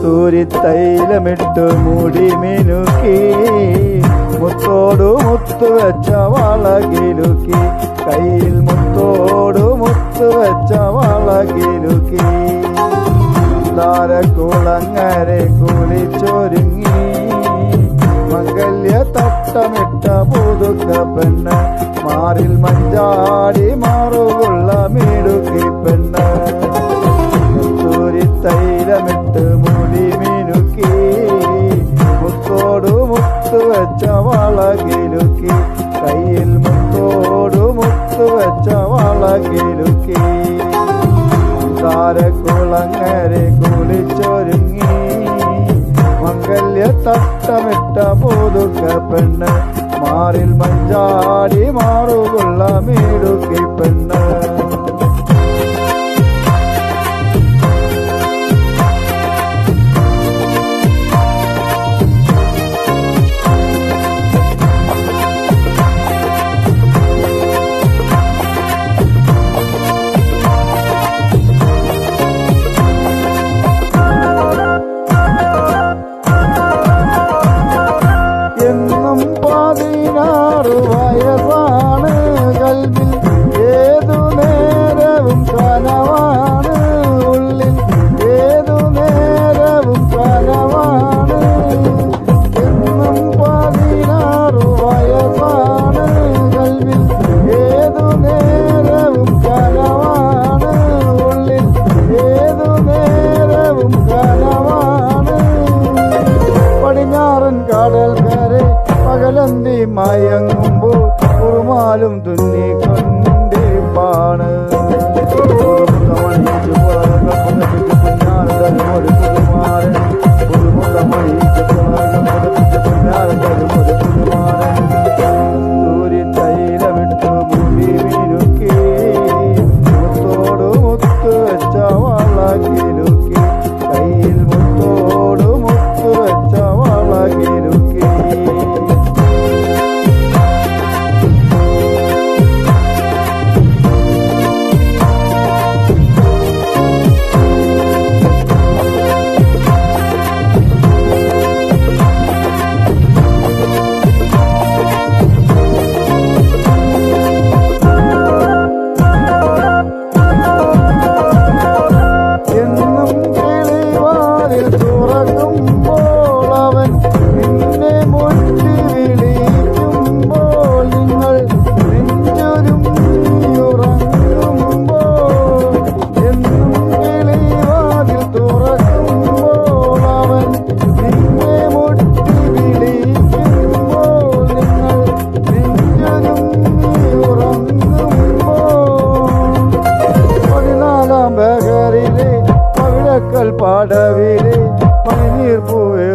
കസ്തൂരി തൈലമിട്ട് മുടി മിനുക്കി മുത്തോടു മുത്തു വെച്ച വളകിലുക്കി കയ്യിൽ മുത്തോടു മുത്തു വെച്ച വളകിലുക്കി താരക്കുളങ്ങരെ കുളിച്ചൊരുങ്ങി മംഗല്യ തട്ടമിട്ട പുതുക്ക പെണ്ണ് മാറിൽ മഞ്ചാടി മാറുകൊള്ള മിടുക്കി പെണ്ണ് കസ്തൂരി തൈലമിട്ട് മുടി മിനുക്കി മുത്തോടു മുത്തു വെച്ച വളകിലുക്കി കയ്യിൽ മുത്തോടു മുത്തു വെച്ച വളകിലുക്കി താരക്കുളങ്ങരെ കുളിച്ചൊരുങ്ങി മംഗല്യ തട്ടമിട്ട പുതുക്ക പെണ്ണ് മാറിൽ മഞ്ചാടി മാറുകൊള്ള മിടുക്കി പെണ്ണ് വയസ്സാണ് കൽവിൽ ഏതു നേരവും കനവാണ് ഉള്ളിൽ ഏതു നേരവും കനവാണ് എന്നും 16 വയസ്സാണ് കൽവിൽ ഏതു നേരവും കനവാണ് ഉള്ളിൽ ഏതു നേരവും കനവാണ് പടിഞ്ഞാറൻ കടൽ കരെ പകലന്തി മയങ്ങുമ്പോൾ കുറുമാലും തുന്നിക്കൊണ്ടിപ്പാണ് കസ്തൂരി തൈലമിട്ട് മുടി മിനുക്കി മുത്തോട് മുത്തു വെച്ച വളകിലുക്കി കയ്യിൽ മുത്തോട് മുത്തു വെച്ച വളകിലുക്കി പടവിലെ പനിനീർ പൂവേ